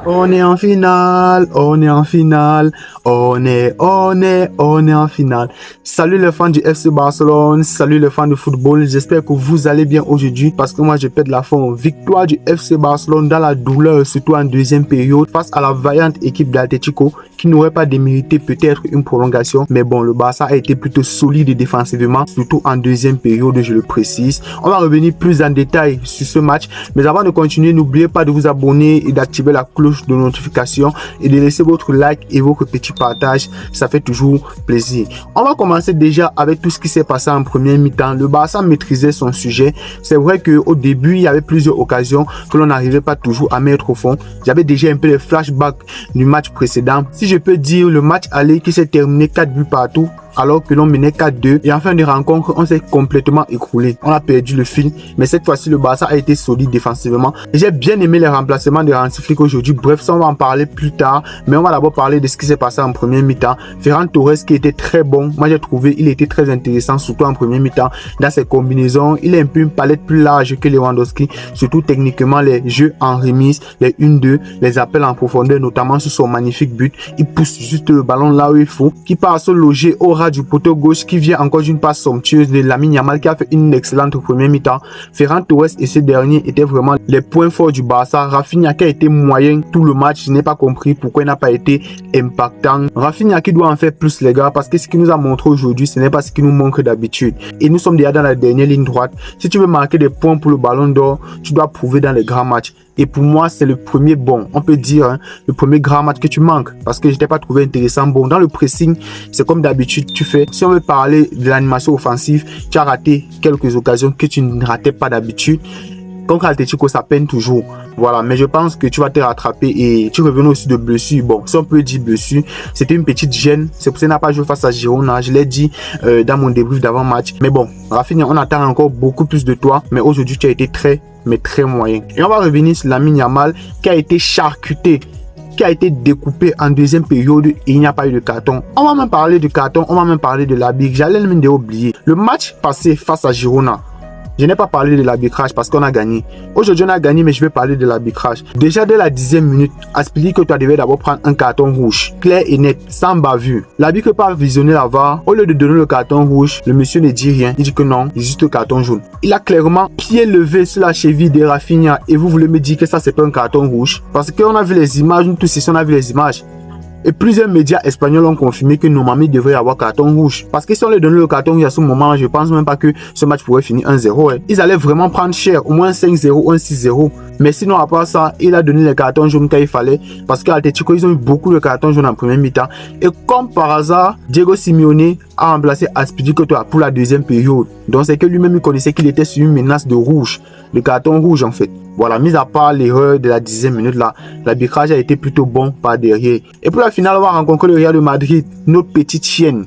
On est en finale, on est en finale, on est en finale. Salut les fans du FC Barcelone, salut les fans de football, j'espère que vous allez bien aujourd'hui parce que moi je pète la forme. Victoire du FC Barcelone dans la douleur, surtout en deuxième période face à la vaillante équipe d'Atlético qui n'aurait pas démérité peut-être une prolongation. Mais bon, le Barça a été plutôt solide défensivement, surtout en deuxième période, je le précise. On va revenir plus en détail sur ce match, mais avant de continuer, n'oubliez pas de vous abonner et d'activer la cloche de notification et de laisser votre like et votre petit partage, ça fait toujours plaisir. On va commencer déjà avec tout ce qui s'est passé en première mi-temps. Le Barça maîtrisait son sujet. C'est vrai qu'au début, il y avait plusieurs occasions que l'on n'arrivait pas toujours à mettre au fond. J'avais déjà un peu les flashbacks du match précédent. Si je peux dire, le match aller qui s'est terminé 4 buts partout, alors que l'on menait 4-2 et en fin de rencontre, on s'est complètement écroulé. On a perdu le fil, mais cette fois-ci, le Barça a été solide défensivement. J'ai bien aimé les remplacements de Hansi Flick aujourd'hui. Bref, ça, on va en parler plus tard, mais on va d'abord parler de ce qui s'est passé en première mi-temps. Ferran Torres qui était très bon. Moi, j'ai trouvé il était très intéressant, surtout en première mi-temps. Dans ses combinaisons, il a un peu une palette plus large que Lewandowski, surtout techniquement les jeux en remise, les 1-2, les appels en profondeur, notamment sur son magnifique but. Il pousse juste le ballon là où il faut, qui part se loger au du poteau gauche qui vient encore d'une passe somptueuse de Lamine Yamal qui a fait une excellente première mi-temps. Ferran Torres et ce dernier étaient vraiment les points forts du Barça. Rafinha qui a été moyen tout le match, je n'ai pas compris pourquoi il n'a pas été impactant. Rafinha qui doit en faire plus les gars, parce que ce qu'il nous a montré aujourd'hui, ce n'est pas ce qui nous manque d'habitude. Et nous sommes déjà dans la dernière ligne droite. Si tu veux marquer des points pour le ballon d'or, tu dois prouver dans les grands matchs. Et pour moi, c'est le premier on peut dire, hein, le premier grand match que tu manques. Parce que je t'ai pas trouvé intéressant. Bon, dans le pressing, c'est comme d'habitude, tu fais. Si on veut parler de l'animation offensive, tu as raté quelques occasions que tu ne ratais pas d'habitude. Contre Atlético, ça peine toujours. Voilà, mais je pense que tu vas te rattraper et tu reviens aussi de blessure. Bon, si on peut dire blessure, c'était une petite gêne. C'est pour ça qu'il n'a pas joué face à Girona. Je l'ai dit dans mon débrief d'avant-match. Mais bon, Rafinha, on attend encore beaucoup plus de toi. Mais aujourd'hui, tu as été très moyen. Et on va revenir sur Lamine Yamal qui a été charcuté, qui a été découpé en deuxième période et il n'y a pas eu de carton. On va même parler du carton, on va même parler de l'arbitre. J'allais même oublier. Le match passé face à Girona, je n'ai pas parlé de l'arbitrage parce qu'on a gagné. Aujourd'hui, on a gagné, mais je vais parler de l'arbitrage. Déjà, dès la 10e minute, explique que tu devais d'abord prendre un carton rouge, clair et net, sans bavure. L'arbitre pas visionner la VAR. Au lieu de donner le carton rouge, le monsieur ne dit rien. Il dit que non, il juste le carton jaune. Il a clairement pied levé sur la cheville de Rafinha et vous voulez me dire que ça, c'est pas un carton rouge? Parce qu'on a vu les images, nous tous ici, on a vu les images. Et plusieurs médias espagnols ont confirmé que normalement il devrait y avoir carton rouge. Parce que si on leur donnait le carton rouge à ce moment, je pense même pas que ce match pourrait finir 1-0. Hein. Ils allaient vraiment prendre cher, au moins 5-0 ou 6-0. Mais sinon, à part ça, il a donné les cartons jaunes quand il fallait. Parce qu'Atlético, ils ont eu beaucoup de cartons jaunes en première mi-temps. Et comme par hasard, Diego Simeone a remplacé Azpilicueta pour la deuxième période. Donc c'est que lui-même il connaissait qu'il était sur une menace de rouge. Le carton rouge en fait. Voilà, mis à part l'erreur de la 10e minute là, l'arbitrage a été plutôt bon par derrière. Et pour la finale, on va rencontrer le Real de Madrid, notre petite chienne.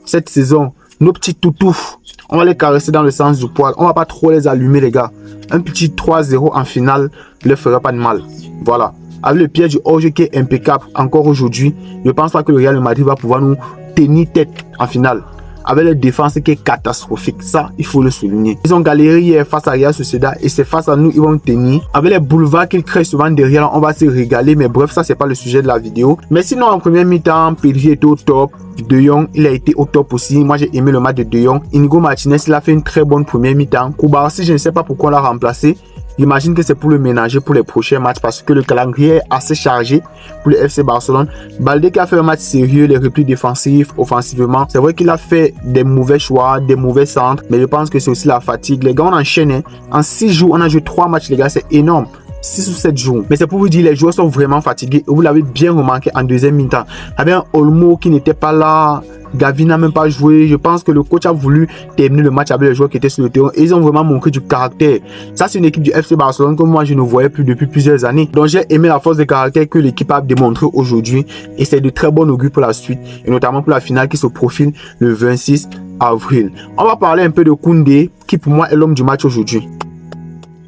Cette saison, nos petits toutous, on va les caresser dans le sens du poil. On va pas trop les allumer les gars. Un petit 3-0 en finale ne leur fera pas de mal. Voilà. Avec le piège du hors-jeu qui est impeccable encore aujourd'hui, je pense pas que le Real de Madrid va pouvoir nous tenir tête en finale. Avec la défense qui est catastrophique. Ça, il faut le souligner. Ils ont galéré hier face à Real Sociedad et c'est face à nous ils vont tenir. Avec les boulevards qu'ils créent souvent derrière, on va se régaler. Mais bref, ça, c'est pas le sujet de la vidéo. Mais sinon, en première mi-temps, Pedri était au top. De Jong, il a été au top aussi. Moi, j'ai aimé le match de De Jong. Inigo Martinez, il a fait une très bonne première mi-temps. Koubarsi, je ne sais pas pourquoi on l'a remplacé. J'imagine que c'est pour le ménager pour les prochains matchs parce que le calendrier est assez chargé pour le FC Barcelone. Balde qui a fait un match sérieux, les replis défensifs, offensivement. C'est vrai qu'il a fait des mauvais choix, des mauvais centres, mais je pense que c'est aussi la fatigue. Les gars, on enchaîne. Hein. En 6 jours, on a joué 3 matchs, les gars, c'est énorme. 6 ou 7 jours. Mais c'est pour vous dire, les joueurs sont vraiment fatigués. Vous l'avez bien remarqué en deuxième mi-temps. Avec un Olmo qui n'était pas là. Gavi n'a même pas joué. Je pense que le coach a voulu terminer le match avec les joueurs qui étaient sur le terrain. Et ils ont vraiment montré du caractère. Ça, c'est une équipe du FC Barcelone que moi, je ne voyais plus depuis plusieurs années. Donc, j'ai aimé la force de caractère que l'équipe a démontré aujourd'hui. Et c'est de très bon augure pour la suite. Et notamment pour la finale qui se profile le 26 avril. On va parler un peu de Koundé, qui pour moi est l'homme du match aujourd'hui.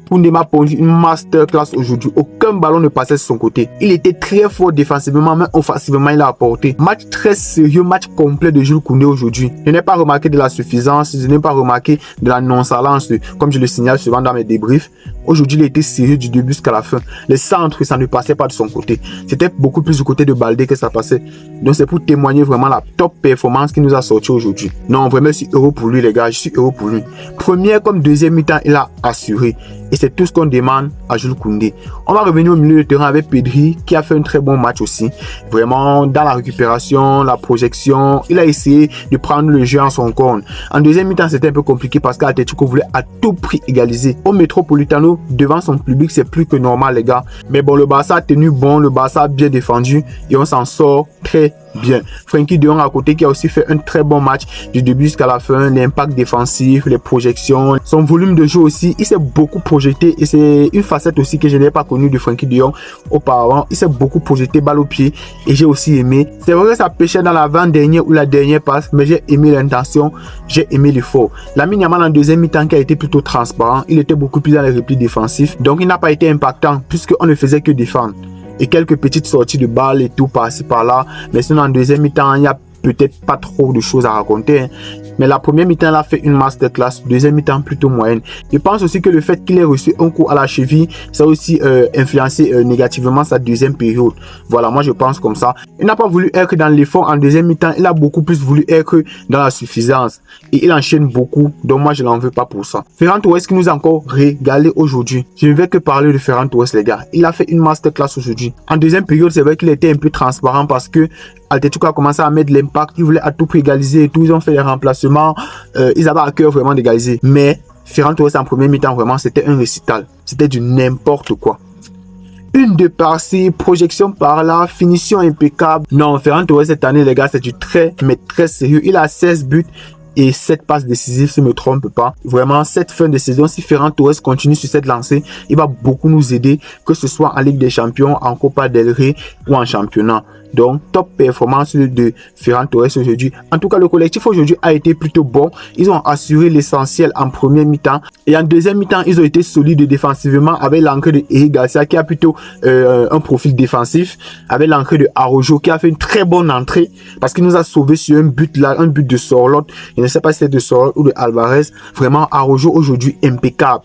Koundé m'a pondu une masterclass aujourd'hui. Aucun ballon ne passait sur son côté. Il était très fort défensivement, mais offensivement, il a apporté. Match très sérieux, match complet de Jules Koundé aujourd'hui. Je n'ai pas remarqué de la suffisance, je n'ai pas remarqué de la nonchalance, comme je le signale souvent dans mes débriefs. Aujourd'hui, il était sérieux du début jusqu'à la fin. Les centres, ça ne passait pas de son côté. C'était beaucoup plus du côté de Baldé que ça passait. Donc, c'est pour témoigner vraiment la top performance qu'il nous a sorti aujourd'hui. Non, vraiment, je suis heureux pour lui, les gars. Je suis heureux pour lui. Première comme deuxième mi-temps, il a assuré. Et c'est tout ce qu'on demande à Jules Koundé. On va revenir au milieu de terrain avec Pedri, qui a fait un très bon match aussi. Vraiment, dans la récupération, la projection, il a essayé de prendre le jeu en son compte. En deuxième mi-temps, c'était un peu compliqué parce qu'Atlético voulait à tout prix égaliser. Au Metropolitano, devant son public, c'est plus que normal, les gars. Mais bon, le Barça a tenu bon, le Barça a bien défendu et on s'en sort très bien. Frenkie de Jong à côté qui a aussi fait un très bon match du début jusqu'à la fin. L'impact défensif, les projections, son volume de jeu aussi, il s'est beaucoup projeté et c'est une facette aussi que je n'ai pas connue de Frenkie de Jong auparavant. Il s'est beaucoup projeté balle au pied et j'ai aussi aimé. C'est vrai que ça pêchait dans l'avant-dernière ou la dernière passe, mais j'ai aimé l'intention, j'ai aimé l'effort. Lamine Yamal en deuxième mi-temps qui a été plutôt transparent, il était beaucoup plus dans les replis défensifs, donc il n'a pas été impactant puisqu'on ne faisait que défendre. Et quelques petites sorties de balles et tout par-ci par-là. Mais sinon, en deuxième mi-temps, il n'y a peut-être pas trop de choses à raconter. Hein. Mais la première mi-temps, elle a fait une masterclass. Deuxième mi-temps, plutôt moyenne. Je pense aussi que le fait qu'il ait reçu un coup à la cheville, ça a aussi influencé négativement sa deuxième période. Voilà, moi je pense comme ça. Il n'a pas voulu être dans l'effort en deuxième mi-temps. Il a beaucoup plus voulu être dans la suffisance. Et il enchaîne beaucoup. Donc moi, je n'en veux pas pour ça. Ferran Torres qui nous a encore régalé aujourd'hui. Je ne vais que parler de Ferran Torres, les gars. Il a fait une masterclass aujourd'hui. En deuxième période, c'est vrai qu'il était un peu transparent parce que Atlético a commencé à mettre l'impact. Ils voulaient à tout prix égaliser et tout. Ils ont fait les remplacements. Ils avaient à cœur vraiment d'égaliser. Mais Ferran Torres en premier mi-temps, vraiment, c'était un récital. C'était du n'importe quoi. Une de par-ci, projection par-là, finition impeccable. Non, Ferran Torres cette année, les gars, c'est du très, mais très sérieux. Il a 16 buts et 7 passes décisives, si je ne me trompe pas. Vraiment, cette fin de saison, si Ferran Torres continue sur cette lancée, il va beaucoup nous aider, que ce soit en Ligue des Champions, en Copa del Rey ou en championnat. Donc, top performance de Ferran Torres aujourd'hui. En tout cas, le collectif aujourd'hui a été plutôt bon. Ils ont assuré l'essentiel en première mi-temps. Et en deuxième mi-temps, ils ont été solides défensivement avec l'entrée de Eric Garcia qui a plutôt un profil défensif. Avec l'entrée de Araujo qui a fait une très bonne entrée parce qu'il nous a sauvé sur un but là, un but de Sorloth. Je ne sais pas si c'est de Sorloth ou de Alvarez. Vraiment, Araujo aujourd'hui impeccable.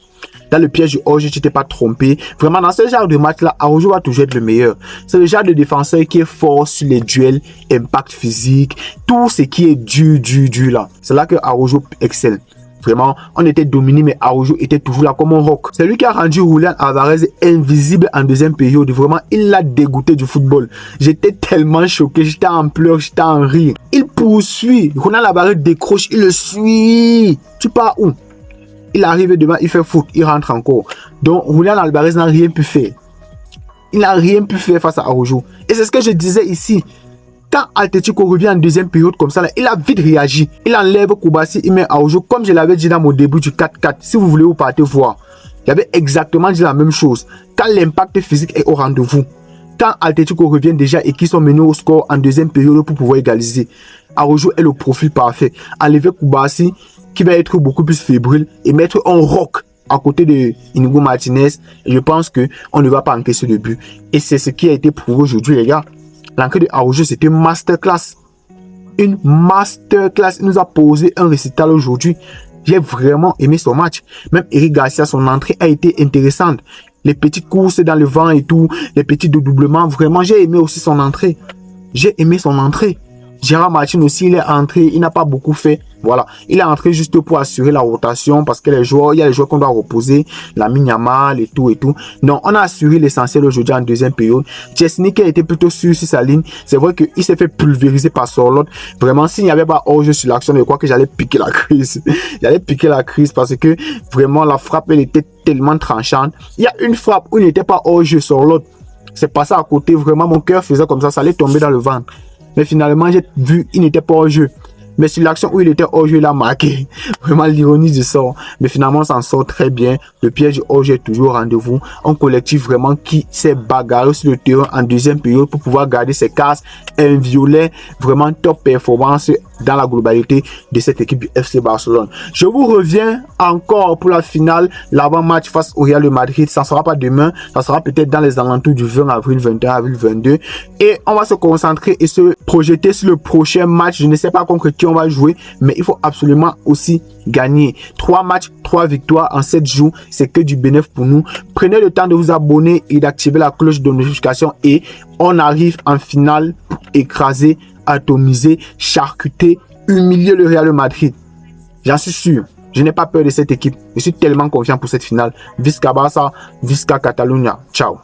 Dans le piège du hors-jeu, tu t'es pas trompé. Vraiment, dans ce genre de match-là, Araujo va toujours être le meilleur. C'est le genre de défenseur qui est fort sur les duels, impact physique, tout ce qui est dur là. C'est là que Araujo excelle. Vraiment, on était dominé, mais Araujo était toujours là comme un roc. C'est lui qui a rendu Julián Alvarez invisible en deuxième période. Vraiment, il l'a dégoûté du football. J'étais tellement choqué, j'étais en pleurs, j'étais en rire. Il poursuit. Julián Alvarez décroche, il le suit. Tu pars où? Il arrive devant, il fait foot, il rentre encore. Donc, Julián Alvarez n'a rien pu faire. Il n'a rien pu faire face à Araujo. Et c'est ce que je disais ici. Quand Atlético revient en deuxième période comme ça, là, il a vite réagi. Il enlève Koubassi, il met Araujo. Comme je l'avais dit dans mon début du 4-4, si vous voulez, vous partez voir. Il avait exactement dit la même chose. Quand l'impact physique est au rendez-vous, quand Atlético revient déjà et qu'ils sont menés au score en deuxième période pour pouvoir égaliser, Araujo est le profil parfait. Enlever Koubassi, qui va être beaucoup plus fébrile et mettre un rock à côté de Inigo Martinez. Et je pense qu'on ne va pas encaisser le but. Et c'est ce qui a été prouvé aujourd'hui, les gars. L'entrée de Araujo, c'était une masterclass. Une masterclass. Il nous a posé un récital aujourd'hui. J'ai vraiment aimé son match. Même Eric Garcia, son entrée a été intéressante. Les petites courses dans le vent et tout, les petits dédoublements, vraiment, j'ai aimé aussi son entrée. J'ai aimé son entrée. Gérard Martin aussi, il est entré, il n'a pas beaucoup fait. Voilà, il est entré juste pour assurer la rotation parce que les joueurs, il y a les joueurs qu'on doit reposer, Lamine Yamal et tout et tout. Non, on a assuré l'essentiel aujourd'hui en deuxième période. Chesney qui a été plutôt sûr sur sa ligne, c'est vrai qu'il s'est fait pulvériser par Sorloth. Vraiment, s'il n'y avait pas hors-jeu sur l'action, je crois que j'allais piquer la crise. J'allais piquer la crise parce que vraiment la frappe, elle était tellement tranchante. Il y a une frappe où il n'était pas hors-jeu Sorloth. C'est passé à côté, vraiment mon cœur faisait comme ça allait tomber dans le ventre. Mais finalement, j'ai vu qu'il n'était pas hors-jeu. Mais sur l'action où il était hors-jeu, il a marqué. Vraiment l'ironie du sort. Mais finalement, on s'en sort très bien. Le piège du hors-jeu est toujours au rendez-vous. Un collectif vraiment qui s'est bagarré sur le terrain en deuxième période pour pouvoir garder ses cases inviolées. Vraiment top performance dans la globalité de cette équipe du FC Barcelone. Je vous reviens encore pour la finale, l'avant-match face au Real de Madrid. Ça ne sera pas demain, ça sera peut-être dans les alentours du 20 avril, 21 avril, 22. Et on va se concentrer et se projeter sur le prochain match. Je ne sais pas contre qui on va jouer, mais il faut absolument aussi gagner. 3 matchs, 3 victoires en 7 jours, c'est que du bénéfice pour nous. Prenez le temps de vous abonner et d'activer la cloche de notification et on arrive en finale pour écraser, atomiser, charcuter, humilier le Real Madrid. J'en suis sûr. Je n'ai pas peur de cette équipe. Je suis tellement confiant pour cette finale. Visca Barça, Visca Catalunya. Ciao.